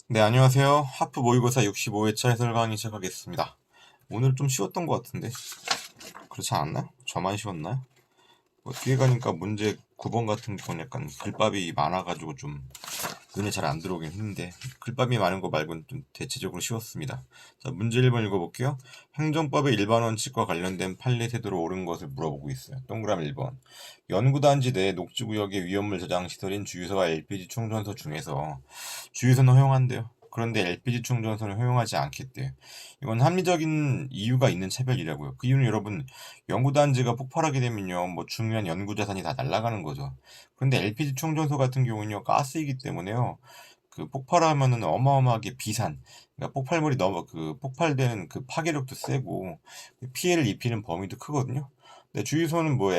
네, 안녕하세요. 하프 모의고사 65회차 해설 강의 시작하겠습니다. 오늘 좀 쉬웠던 것 같은데 그렇지 않았나요? 저만 쉬웠나요? 뒤에 가니까 문제 9번 같은 건 약간 글밥이 많아가지고 좀 눈에 잘 안 들어오긴 했는데 글밥이 많은 거 말고는 좀 대체적으로 쉬웠습니다. 자, 문제 1번 읽어볼게요. 행정법의 일반 원칙과 관련된 판례 태도로 옳은 것을 물어보고 있어요. 동그라미 1번. 연구단지 내 녹지구역의 위험물 저장 시설인 주유소와 LPG 충전소 중에서 주유소는 허용한대요. 그런데 LPG 충전소는 허용하지 않겠대요. 이건 합리적인 이유가 있는 차별이라고요. 그 이유는 여러분, 연구단지가 폭발하게 되면요, 뭐 중요한 연구 자산이 다 날아가는 거죠. 그런데 LPG 충전소 같은 경우는요, 가스이기 때문에요, 그 폭발하면은 어마어마하게 비산, 그러니까 폭발물이 너무 그 폭발되는 그 파괴력도 세고 피해를 입히는 범위도 크거든요. 근데 주유소는 뭐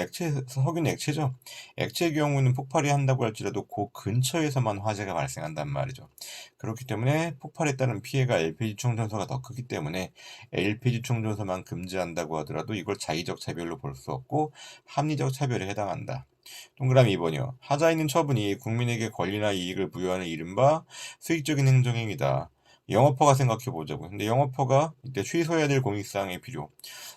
석유는 액체죠. 액체의 경우는 폭발이 한다고 할지라도 그 근처에서만 화재가 발생한단 말이죠. 그렇기 때문에 폭발에 따른 피해가 LPG 충전소가 더 크기 때문에 LPG 충전소만 금지한다고 하더라도 이걸 자의적 차별로 볼 수 없고 합리적 차별에 해당한다. 동그라미 2번이요. 하자 있는 처분이 국민에게 권리나 이익을 부여하는 이른바 수익적인 행정행위다. 영업허가 생각해 보자고요. 근데 영업허가 이때 취소해야 될 공익사항의 필요.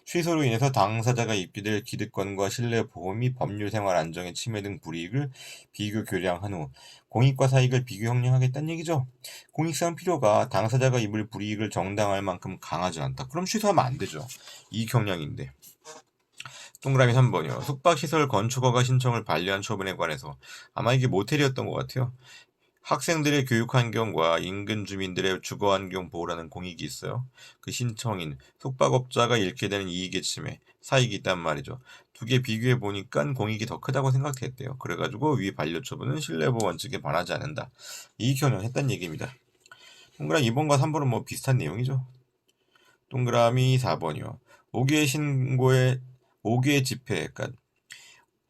취소로 인해서 당사자가 입게 될 기득권과 신뢰 보호 및 법률 생활 안정의 침해 등 불이익을 비교 교량한 후 공익과 사익을 비교 형량하겠다는 얘기죠. 공익사항 필요가 당사자가 입을 불이익을 정당할 만큼 강하지 않다. 그럼 취소하면 안 되죠. 이익 형량인데. 동그라미 3번이요. 숙박시설 건축허가 신청을 반려한 처분에 관해서 아마 이게 모텔이었던 것 같아요. 학생들의 교육 환경과 인근 주민들의 주거 환경 보호라는 공익이 있어요. 그 신청인, 숙박업자가 잃게 되는 이익의 침해, 사익이 있단 말이죠. 두 개 비교해 보니까 공익이 더 크다고 생각됐대요. 그래가지고 위 반려처분은 신뢰보호 원칙에 반하지 않는다. 이익 현황했다는 얘기입니다. 동그라미 2번과 3번은 뭐 비슷한 내용이죠. 동그라미 4번이요. 5개의 신고에 5개의 집회, 그러니까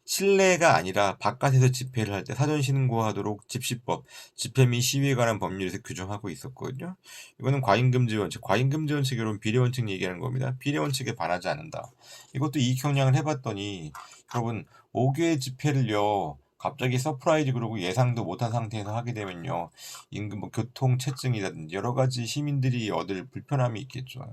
실내가 아니라 바깥에서 집회를 할 때 사전 신고하도록 집시법, 집회 및 시위에 관한 법률에서 규정하고 있었거든요. 이거는 과잉금지 원칙, 과잉금지 원칙이 여러분 비례 원칙 얘기하는 겁니다. 비례 원칙에 반하지 않는다. 이것도 이익 형량을 해봤더니 여러분 5개의 집회를요. 갑자기 서프라이즈 그러고 예상도 못한 상태에서 하게 되면요. 임금 뭐 교통체증이라든지 여러 가지 시민들이 얻을 불편함이 있겠죠.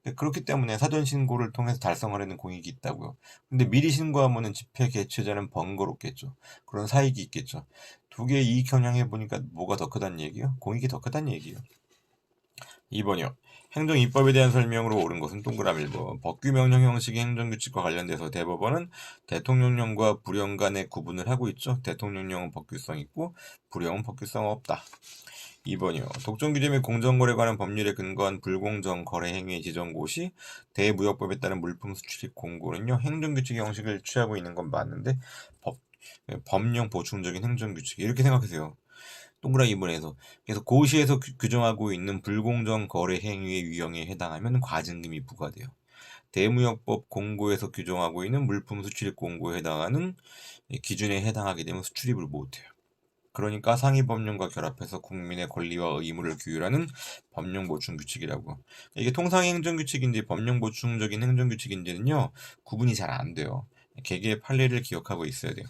네, 그렇기 때문에 사전 신고를 통해서 달성하려는 공익이 있다고요. 근데 미리 신고하면은 집회 개최자는 번거롭겠죠. 그런 사익이 있겠죠. 두 개의 이익 경향해 보니까 뭐가 더 크다는 얘기요? 공익이 더 크다는 얘기요. 2번이요. 행정 입법에 대한 설명으로 옳은 것은 동그라미 1번. 법규 명령 형식의 행정규칙과 관련돼서 대법원은 대통령령과 불령 간의 구분을 하고 있죠. 대통령령은 법규성 있고 불령은 법규성 없다. 2번이요. 독점규제 및 공정거래에 관한 법률에 근거한 불공정 거래 행위의 지정고 시 대무역법에 따른 물품 수출입 공고는요. 행정규칙 형식을 취하고 있는 건 맞는데 법령 보충적인 행정규칙 이렇게 생각하세요. 동그라미 2번에서 그래서 고시에서 규정하고 있는 불공정 거래 행위의 유형에 해당하면 과징금이 부과돼요. 대무역법 공고에서 규정하고 있는 물품 수출입 공고에 해당하는 기준에 해당하게 되면 수출입을 못해요. 그러니까 상위 법령과 결합해서 국민의 권리와 의무를 규율하는 법령 보충 규칙이라고. 이게 통상 행정 규칙인지 법령 보충적인 행정 규칙인지는요 구분이 잘 안 돼요. 개개의 판례를 기억하고 있어야 돼요.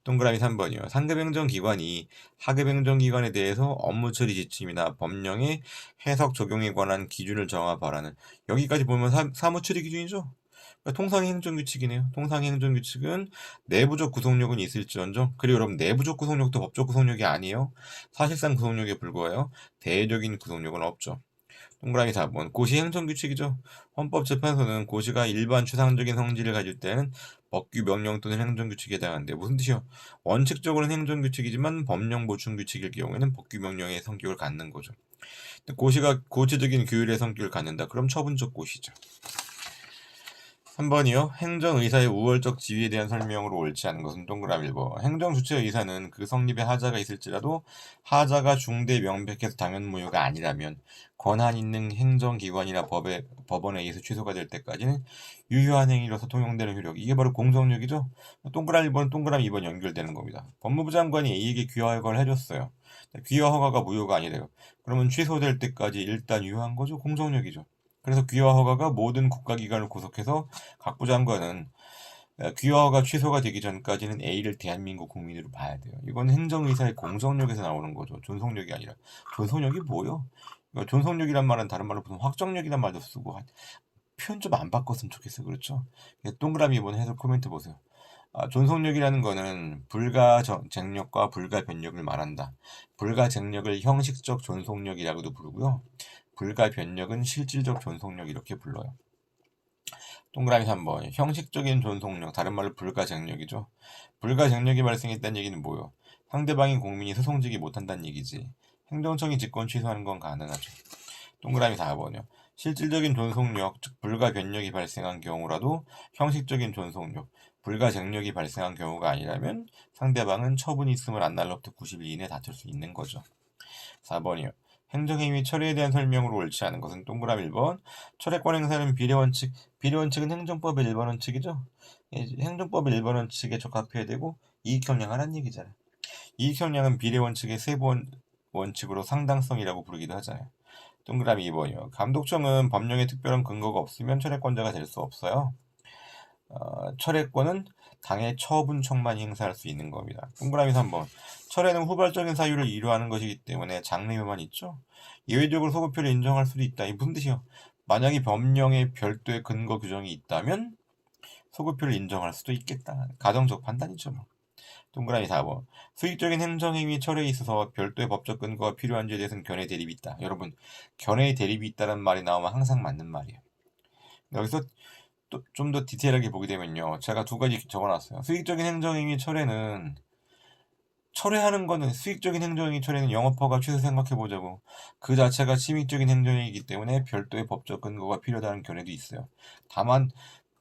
동그라미 3번이요. 상급 행정기관이 하급 행정기관에 대해서 업무 처리 지침이나 법령의 해석 적용에 관한 기준을 정하라는 여기까지 보면 사무 처리 기준이죠. 그러니까 통상행정규칙이네요. 통상행정규칙은 내부적 구속력은 있을지언정 그리고 여러분 내부적 구속력도 법적 구속력이 아니에요. 사실상 구속력에 불과해요. 대외적인 구속력은 없죠. 동그라미 4번 고시 행정규칙이죠. 헌법재판소는 고시가 일반 추상적인 성질을 가질 때는 법규 명령 또는 행정규칙에 해당하는데 무슨 뜻이요? 원칙적으로는 행정규칙이지만 법령 보충규칙일 경우에는 법규 명령의 성격을 갖는 거죠. 고시가 고체적인 규율의 성격을 갖는다. 그럼 처분적 고시죠. 3번이요. 행정의사의 우월적 지위에 대한 설명으로 옳지 않은 것은 동그라미 1번. 행정주체의사는 그 성립에 하자가 있을지라도 하자가 중대 명백해서 당연무효가 아니라면 권한 있는 행정기관이나 법원에 의해서 취소가 될 때까지는 유효한 행위로서 통용되는 효력. 이게 바로 공정력이죠. 동그라미 1번, 동그라미 2번 연결되는 겁니다. 법무부 장관이 A에게 귀화 허가를 해줬어요. 귀화 허가가 무효가 아니래요. 그러면 취소될 때까지 일단 유효한 거죠. 공정력이죠. 그래서 귀화 허가가 모든 국가기관을 구속해서 각 부장관은 귀화가 취소가 되기 전까지는 A를 대한민국 국민으로 봐야 돼요. 이건 행정의사의 공정력에서 나오는 거죠. 존속력이 아니라. 존속력이 뭐요? 존속력이란 말은 다른 말로 무슨 확정력이란 말도 쓰고 표현 좀 안 바꿨으면 좋겠어요. 그렇죠? 동그라미 이번 해석 코멘트 보세요. 존속력이라는 거는 불가쟁력과 불가변력을 말한다. 불가쟁력을 형식적 존속력이라고도 부르고요. 불가변력은 실질적 존속력 이렇게 불러요. 동그라미 3번. 형식적인 존속력, 다른 말로 불가쟁력이죠. 불가쟁력이 발생했다는 얘기는 뭐요? 상대방인 국민이 소송지기 못한다는 얘기지. 행정청이 직권 취소하는 건 가능하죠. 동그라미 4번이요. 실질적인 존속력, 즉 불가변력이 발생한 경우라도 형식적인 존속력, 불가쟁력이 발생한 경우가 아니라면 상대방은 처분이 있음을 안 날로부터 90일 이내에 다툴 수 있는 거죠. 4번이요. 행정행위 처리에 대한 설명으로 옳지 않은 것은 동그라미 1번. 철회권 행사는 비례원칙, 비례원칙은 행정법의 1번 원칙이죠. 행정법의 1번 원칙에 적합해야 되고 이익형량하라는 얘기잖아요. 이익형량은 비례원칙의 세번 원칙으로 상당성이라고 부르기도 하잖아요. 동그라미 2번이요. 감독청은 법령에 특별한 근거가 없으면 철회권자가 될 수 없어요. 철회권은 당의 처분청만 행사할 수 있는 겁니다. 동그라미 3번. 철회는 후발적인 사유를 이루하는 것이기 때문에 장래효만 있죠. 예외적으로 소급표를 인정할 수도 있다. 이 무슨 뜻이요? 만약에 법령에 별도의 근거 규정이 있다면 소급표를 인정할 수도 있겠다. 가정적 판단이죠. 뭐. 동그라미 4번. 수익적인 행정행위 철회에 있어서 별도의 법적 근거가 필요한지에 대해서는 견해 대립이 있다. 여러분, 견해 대립이 있다는 말이 나오면 항상 맞는 말이에요. 여기서 또 좀 더 디테일하게 보게 되면요. 제가 두 가지 적어놨어요. 수익적인 행정행위 철회는 철회하는 거는 수익적인 행정행위 철회는 영업허가 취소 생각해보자고. 그 자체가 침입적인 행정행위이기 때문에 별도의 법적 근거가 필요하다는 견해도 있어요. 다만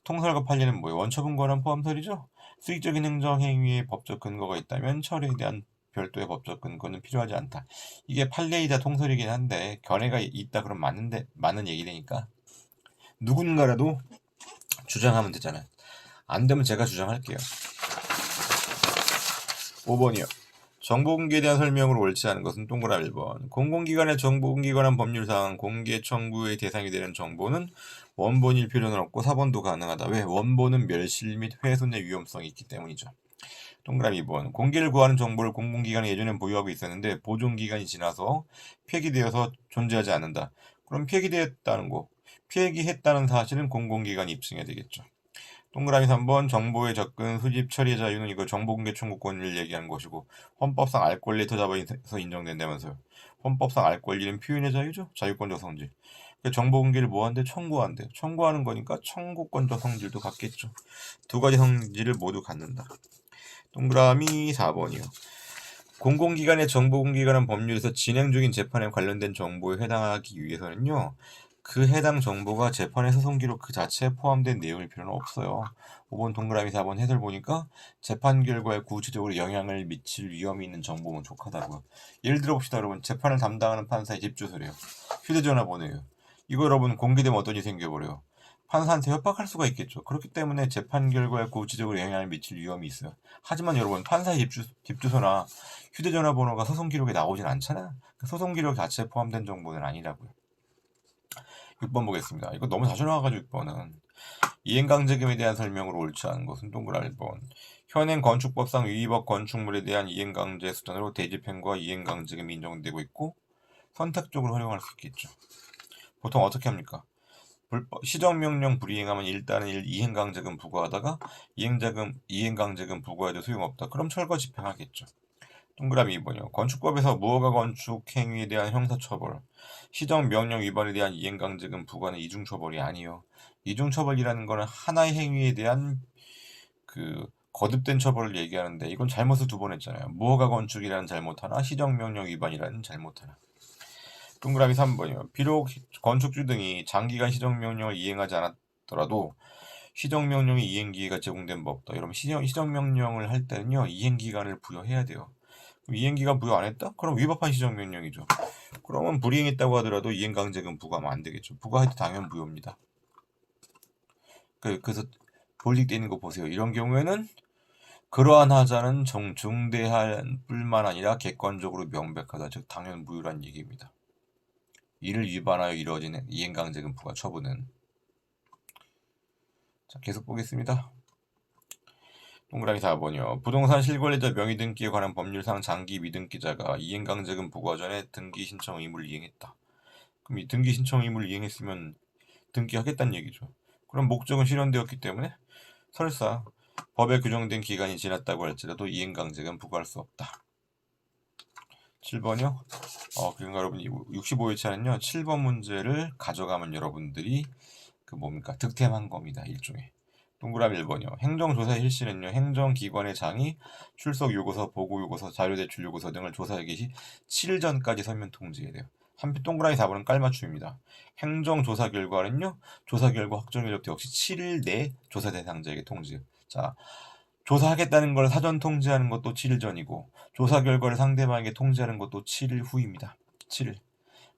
통설과 판례는 뭐예요? 원처분 권한 포함설이죠. 수익적인 행정행위에 법적 근거가 있다면 철회에 대한 별도의 법적 근거는 필요하지 않다. 이게 판례이자 통설이긴 한데 견해가 있다 그럼 맞는 얘기라니까 누군가라도 주장하면 되잖아요. 안 되면 제가 주장할게요. 5번이요. 정보공개에 대한 설명으로 옳지 않은 것은 동그라미 1번. 공공기관의 정보공개에 관한 법률상 공개 청구의 대상이 되는 정보는 원본일 필요는 없고 4번도 가능하다. 왜? 원본은 멸실 및 훼손의 위험성이 있기 때문이죠. 동그라미 2번. 공개를 구하는 정보를 공공기관이 예전엔 보유하고 있었는데 보존기간이 지나서 폐기되어서 존재하지 않는다. 그럼 폐기되었다는 거. 폐기했다는 사실은 공공기관이 입증해야 되겠죠. 동그라미 3번. 정보의 접근, 수집, 처리의 자유는 이거 정보공개 청구권을 얘기하는 것이고 헌법상 알 권리 터잡아서 인정된다면서요. 헌법상 알 권리는 표현의 자유죠. 자유권적 성질. 정보공개를 뭐한대? 청구한대. 청구하는 거니까 청구권적 성질도 갖겠죠. 두 가지 성질을 모두 갖는다. 동그라미 4번이요. 공공기관의 정보공개에 관한 법률에서 진행 중인 재판에 관련된 정보에 해당하기 위해서는요. 그 해당 정보가 재판의 소송 기록 그 자체에 포함된 내용일 필요는 없어요. 5번 동그라미 4번 해설 보니까 재판 결과에 구체적으로 영향을 미칠 위험이 있는 정보면 족하다고요. 예를 들어 봅시다 여러분. 재판을 담당하는 판사의 집 주소래요. 휴대전화 번호예요. 이거 여러분 공개되면 어떤 일이 생겨버려요. 판사한테 협박할 수가 있겠죠. 그렇기 때문에 재판 결과에 구체적으로 영향을 미칠 위험이 있어요. 하지만 여러분 판사의 집 주소나 휴대전화 번호가 소송 기록에 나오진 않잖아요. 소송 기록 자체에 포함된 정보는 아니라고요. 6번 보겠습니다. 이거 너무 자주 나와가지고 6번은 이행강제금에 대한 설명으로 옳지 않은 것은 동그라미 1번. 현행 건축법상 위법 건축물에 대한 이행강제 수단으로 대집행과 이행강제금이 인정되고 있고 선택적으로 활용할 수 있겠죠. 보통 어떻게 합니까? 시정명령 불이행하면 일단은 이행강제금 부과하다가 이행강제금 부과해도 소용없다. 그럼 철거 집행하겠죠. 동그라미 2번이요. 건축법에서 무허가 건축 행위에 대한 형사처벌, 시정명령 위반에 대한 이행강제금 부과는 이중처벌이 아니요. 이중처벌이라는 거는 하나의 행위에 대한 거듭된 처벌을 얘기하는데 이건 잘못을 두 번 했잖아요. 무허가 건축이라는 잘못 하나, 시정명령 위반이라는 잘못 하나. 동그라미 3번이요. 비록 건축주 등이 장기간 시정명령을 이행하지 않았더라도 시정명령의 이행기회가 제공된 법 없다. 여러분 시정명령을 할 때는요. 이행기간을 부여해야 돼요. 이행기간 부여 안 했다? 그럼 위법한 시정명령이죠. 그러면 불이행했다고 하더라도 이행강제금 부과하면 안 되겠죠. 부과해도 당연 무효입니다. 그래서 볼릭되어 있는 거 보세요. 이런 경우에는 그러한 하자는 중대한 뿐만 아니라 객관적으로 명백하다. 즉 당연 무효란 얘기입니다. 이를 위반하여 이루어지는 이행강제금 부과 처분은 자, 계속 보겠습니다. 동그라미 4번이요. 부동산 실권리자 명의 등기에 관한 법률상 장기 미등기자가 이행강제금 부과 전에 등기 신청 의무를 이행했다. 그럼 이 등기 신청 의무를 이행했으면 등기하겠다는 얘기죠. 그럼 목적은 실현되었기 때문에 설사 법에 규정된 기간이 지났다고 할지라도 이행강제금 부과할 수 없다. 7번이요. 그러니까 여러분 65회차는요. 7번 문제를 가져가면 여러분들이 그 뭡니까? 득템한 겁니다. 일종의. 동그라미 1번이요. 행정조사 실시는요. 행정기관의 장이 출석 요구서, 보고 요구서, 자료 제출 요구서 등을 조사하기 시 7일 전까지 서면 통지해야 돼요. 한편 동그라미 4번은 깔맞춤입니다. 행정조사 결과는요. 조사 결과 확정 일로부터 역시 7일 내 조사 대상자에게 통지. 자, 조사하겠다는 걸 사전 통지하는 것도 7일 전이고 조사 결과를 상대방에게 통지하는 것도 7일 후입니다. 7일.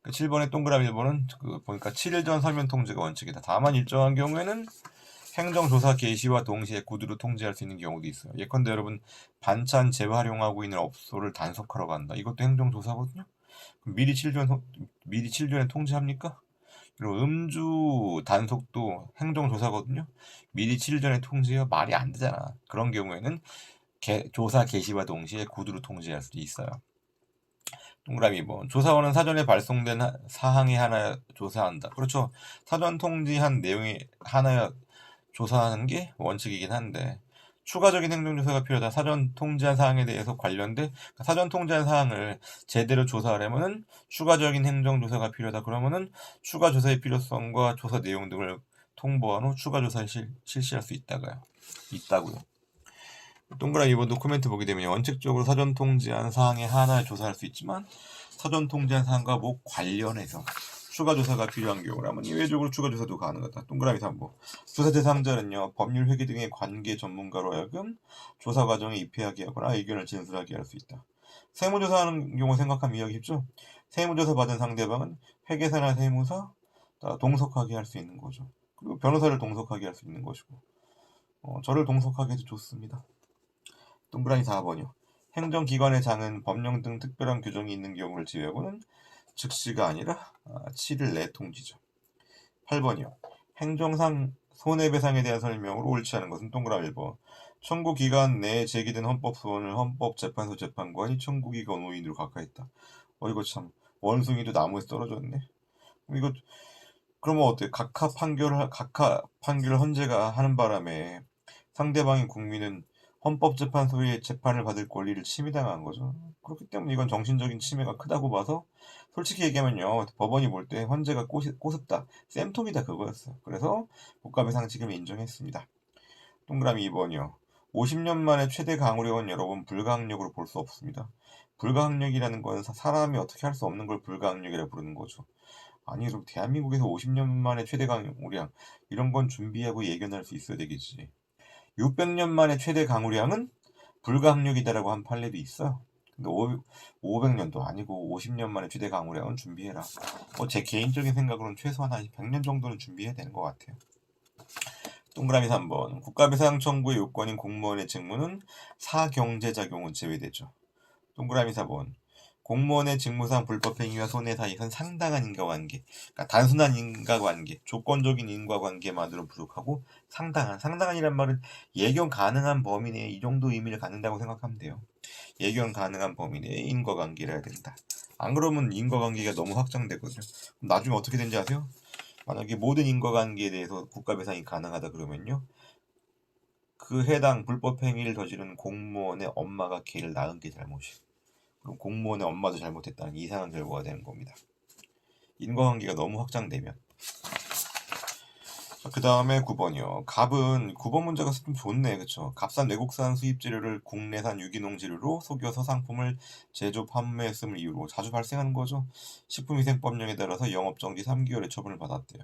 7번의 동그라미 1번은 보니까 7일 전 서면 통지가 원칙이다. 다만 일정한 경우에는 행정조사 개시와 동시에 구두로 통지할 수 있는 경우도 있어요. 예컨대 여러분 반찬 재활용하고 있는 업소를 단속하러 간다. 이것도 행정조사거든요. 그럼 미리 7일 전에 통지합니까? 그리고 음주 단속도 행정조사거든요. 미리 7일 전에 통지해요. 말이 안 되잖아. 그런 경우에는 조사 개시와 동시에 구두로 통지할 수도 있어요. 동그라미 2번. 조사원은 사전에 발송된 사항에 하나 조사한다. 그렇죠. 사전 통지한 내용이 하나 조사하는 게 원칙이긴 한데 추가적인 행정조사가 필요하다. 사전 통지한 사항에 대해서 관련된 사전 통지한 사항을 제대로 조사하려면은 추가적인 행정조사가 필요하다. 그러면은 추가 조사의 필요성과 조사 내용 등을 통보한 후 추가 조사를 실시할 수 있다고요. 동그라미 2번 도쿠멘트 보게 되면 원칙적으로 사전 통지한 사항에 하나에 조사할 수 있지만 사전 통지한 사항과 뭐 관련해서 추가 조사가 필요한 경우라면 예외적으로 추가 조사도 가능하다. 동그라미 3번. 조사 대상자는요. 법률 회계 등의 관계 전문가로 하여금 조사 과정에 입회하게 하거나 의견을 진술하게 할 수 있다. 세무조사하는 경우 생각하면 이해하기 쉽죠? 세무조사 받은 상대방은 회계사나 세무사 동석하게 할 수 있는 거죠. 그리고 변호사를 동석하게 할 수 있는 것이고 저를 동석하게 해도 좋습니다. 동그라미 4번이요. 행정기관의 장은 법령 등 특별한 규정이 있는 경우를 제외하고는 즉시가 아니라 7일 내 통지죠. 8번이요. 행정상 손해배상에 대한 설명으로 옳지 않은 것은 동그라미 1번. 청구기간 내에 제기된 헌법소원을 헌법재판소 재판관이 청구기간 5인으로 각하했다. 이거 참 원숭이도 나무에서 떨어졌네. 이거 그러면 어때? 각하 판결을 헌재가 하는 바람에 상대방인 국민은 헌법재판소의 재판을 받을 권리를 침해당한 거죠. 그렇기 때문에 이건 정신적인 침해가 크다고 봐서 솔직히 얘기하면요. 법원이 볼 때 헌재가 꼬습다. 쌤통이다 그거였어요. 그래서 국가배상책임을 인정했습니다. 동그라미 2번이요. 50년 만에 최대 강우량은 여러분 불가항력으로 볼 수 없습니다. 불가항력이라는 건 사람이 어떻게 할 수 없는 걸 불가항력이라고 부르는 거죠. 아니 그럼 대한민국에서 50년 만에 최대 강우량 이런 건 준비하고 예견할 수 있어야 되겠지. 600년 만에 최대 강우량은 불가항력이다라고 한 판례도 있어요. 근데 500년도 아니고 50년 만에 최대 강우량은 준비해라. 제 개인적인 생각으로는 최소한 한 100년 정도는 준비해야 되는 것 같아요. 동그라미 3번. 국가배상 청구의 요건인 공무원의 직무는 사경제작용은 제외되죠. 동그라미 4번. 공무원의 직무상 불법행위와 손해사익은 상당한 인과관계, 그러니까 단순한 인과관계, 조건적인 인과관계만으로 부족하고 상당한이란 말은 예견 가능한 범위 내에 이 정도 의미를 갖는다고 생각하면 돼요. 예견 가능한 범위 내에 인과관계를 해야 된다. 안 그러면 인과관계가 너무 확장되거든요. 그럼 나중에 어떻게 되는지 아세요? 만약에 모든 인과관계에 대해서 국가배상이 가능하다 그러면요. 그 해당 불법행위를 저지른 공무원의 엄마가 걔를 낳은 게 잘못이에요. 그럼 공무원의 엄마도 잘못했다는 이상한 결과가 되는 겁니다. 인과관계가 너무 확장되면. 그 다음에 9번이요. 갑은 9번 문제가 좀 좋네. 그쵸? 값싼 외국산 수입 재료를 국내산 유기농 재료로 속여서 상품을 제조 판매했음을 이유로 자주 발생하는 거죠. 식품위생법령에 따라서 영업정지 3개월의 처분을 받았대요.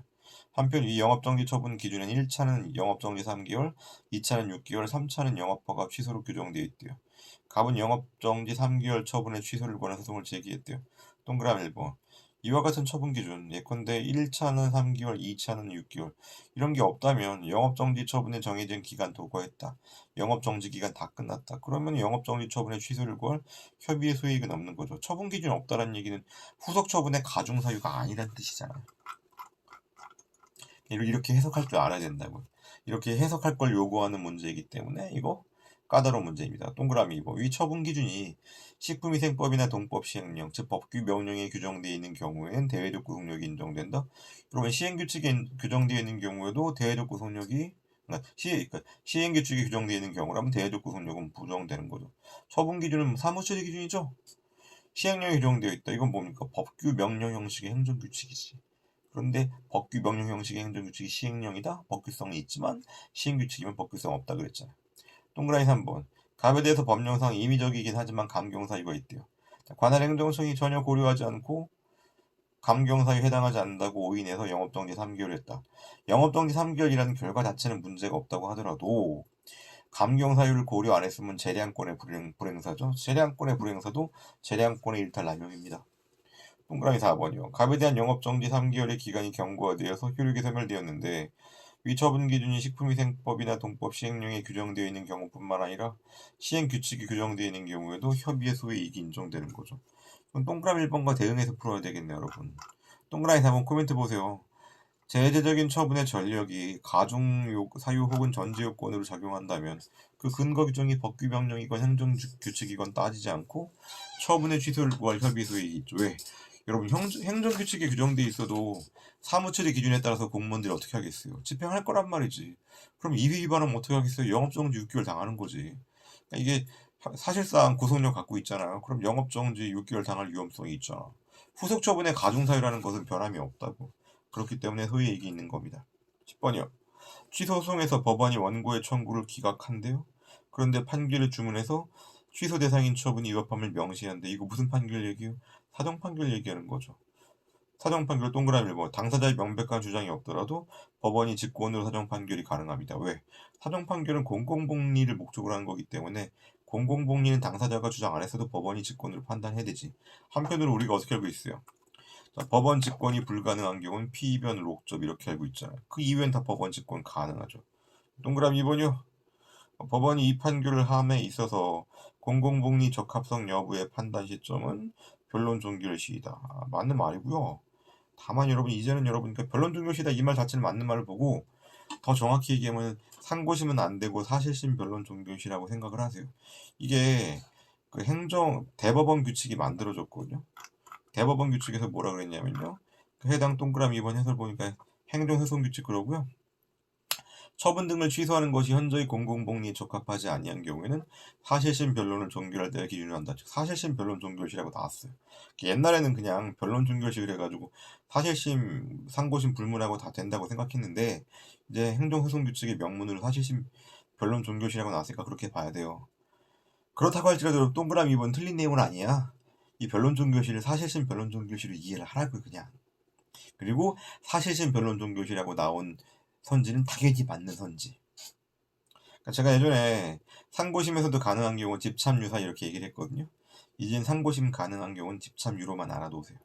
한편 이 영업정지 처분 기준은 1차는 영업정지 3개월, 2차는 6개월, 3차는 영업허가 취소로 규정되어 있대요. 갑은 영업정지 3개월 처분의 취소를 권한 소송을 제기했대요. 동그라미 1번. 이와 같은 처분 기준, 예컨대 1차는 3개월, 2차는 6개월 이런 게 없다면 영업정지 처분에 정해진 기간 도과했다. 영업정지 기간 다 끝났다. 그러면 영업정지 처분의 취소를 구할 협의의 소익은 없는 거죠. 처분 기준 없다는 얘기는 후속 처분의 가중사유가 아니란 뜻이잖아요. 이렇게 해석할 줄 알아야 된다고요. 이렇게 해석할 걸 요구하는 문제이기 때문에 이거 까다로운 문제입니다. 동그라미 2번. 위 처분 기준이 식품위생법이나 동법 시행령, 즉 법규 명령에 규정되어 있는 경우에는 대외적 구속력이 인정된다. 그러면 시행규칙에 규정되어 있는 경우에도 대외적 구속력이 그러니까 시행규칙에 규정되어 있는 경우라면 대외적 구속력은 부정되는 거죠. 처분 기준은 사무처리 기준이죠. 시행령에 규정되어 있다. 이건 뭡니까? 법규 명령 형식의 행정규칙이지. 그런데 법규 명령 형식의 행정규칙이 시행령이다. 법규성이 있지만 시행규칙이면 법규성 없다 그랬잖아요. 동그라미 3번. 갑에 대해서 법령상 임의적이긴 하지만 감경사유가 있대요. 관할 행정청이 전혀 고려하지 않고 감경사유에 해당하지 않는다고 오인해서 영업정지 3개월 했다. 영업정지 3개월이라는 결과 자체는 문제가 없다고 하더라도 감경사유를 고려 안 했으면 재량권의 불행사죠. 재량권의 불행사도 재량권의 일탈 남용입니다. 동그라미 4번이요. 갑에 대한 영업정지 3개월의 기간이 경고되어서 효력이 소멸되었는데 위 처분 기준이 식품위생법이나 동법 시행령에 규정되어 있는 경우뿐만 아니라 시행규칙이 규정되어 있는 경우에도 협의의 소의 이익이 인정되는 거죠. 그럼 동그라미 1번과 대응해서 풀어야 되겠네요, 여러분. 동그라미 4번 코멘트 보세요. 제재적인 처분의 전력이 가중 사유 혹은 전제 요건으로 작용한다면 그 근거 규정이 법규 명령이건 행정규칙이건 따지지 않고 처분의 취소를 구할 협의 소의 이익이 있죠. 왜? 여러분 행정규칙에 규정돼 있어도 사무처리 기준에 따라서 공무원들이 어떻게 하겠어요? 집행할 거란 말이지. 그럼 이의 위반하면 어떻게 하겠어요? 영업정지 6개월 당하는 거지. 그러니까 이게 사실상 구속력 갖고 있잖아요. 그럼 영업정지 6개월 당할 위험성이 있잖아. 후속 처분의 가중사유라는 것은 변함이 없다고. 그렇기 때문에 소의 이익이 있는 겁니다. 10번이요. 취소 소송에서 법원이 원고의 청구를 기각한대요. 그런데 판결을 주문해서 취소 대상인 처분이 위법함을 명시하는데 이거 무슨 판결 얘기요? 사정 판결 얘기하는 거죠. 사정 판결 동그라미 1번. 당사자의 명백한 주장이 없더라도 법원이 직권으로 사정 판결이 가능합니다. 왜? 사정 판결은 공공복리를 목적으로 하는 거기 때문에 공공복리는 당사자가 주장 안 했어도 법원이 직권으로 판단해야 되지. 한편으로 우리가 어떻게 알고 있어요? 자, 법원 직권이 불가능한 경우는 피의변 록접 이렇게 알고 있잖아요. 그 이외엔 다 법원 직권 가능하죠. 동그라미 2번이요. 법원이 이 판결을 함에 있어서 공공복리 적합성 여부의 판단 시점은 변론 종결 시이다. 맞는 말이고요. 다만 여러분 이제는 여러분 변론 종결 시이다 이 말 자체는 맞는 말을 보고 더 정확히 얘기하면 상고심은 안 되고 사실심 변론 종결 시라고 생각을 하세요. 이게 그 대법원 규칙이 만들어졌거든요. 대법원 규칙에서 뭐라 그랬냐면요. 그 해당 동그라미 2번 해설 보니까 행정소송규칙 그러고요. 처분 등을 취소하는 것이 현저히 공공복리에 적합하지 아니한 경우에는 사실심 변론을 종결할 때 기준으로 한다. 즉 사실심 변론 종결시라고 나왔어요. 옛날에는 그냥 변론 종결식을 해가지고 사실심, 상고심 불문하고 다 된다고 생각했는데 이제 행정소송규칙의 명문으로 사실심 변론 종결시라고 나왔으니까 그렇게 봐야 돼요. 그렇다고 할지라도 동그라미 2번 틀린 내용은 아니야. 이 변론 종결시를 사실심 변론 종결시로 이해를 하라고요, 그냥. 그리고 사실심 변론 종결시라고 나온 선지는 당연히 맞는 선지. 그러니까 제가 예전에 상고심에서도 가능한 경우 집참유사 이렇게 얘기를 했거든요. 이젠 상고심 가능한 경우는 집참유로만 알아두세요.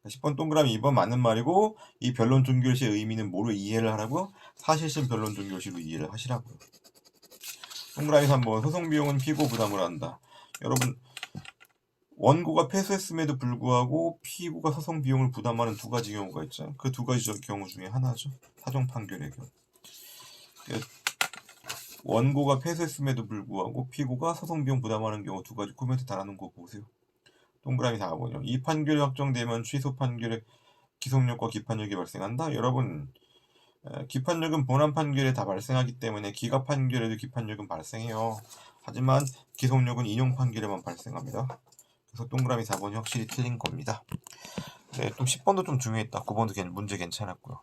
10번 동그라미 2번 맞는 말이고 이 변론 종결시의 의미는 뭐로 이해를 하라고요? 사실심 변론 종결시로 이해를 하시라고요. 동그라미 3번 소송 비용은 피고 부담을 한다. 여러분 원고가 패소했음에도 불구하고 피고가 소송 비용을 부담하는 두 가지 경우가 있죠. 그 두 가지 경우 중에 하나죠. 사정 판결의 경우. 원고가 패소했음에도 불구하고 피고가 소송 비용 부담하는 경우 두 가지 코멘트 달아놓은 거 보세요. 동그라미 4번이요. 이 판결이 확정되면 취소 판결의 기속력과 기판력이 발생한다. 여러분 기판력은 본안 판결에 다 발생하기 때문에 기각 판결에도 기판력은 발생해요. 하지만 기속력은 인용 판결에만 발생합니다. 그래서 동그라미 4번이 확실히 틀린 겁니다. 네, 좀 10번도 좀 중요했다. 9번도 문제 괜찮았고요.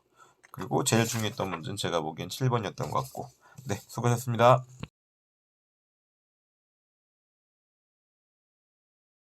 그리고 제일 중요했던 문제는 제가 보기엔 7번이었던 것 같고. 네, 수고하셨습니다.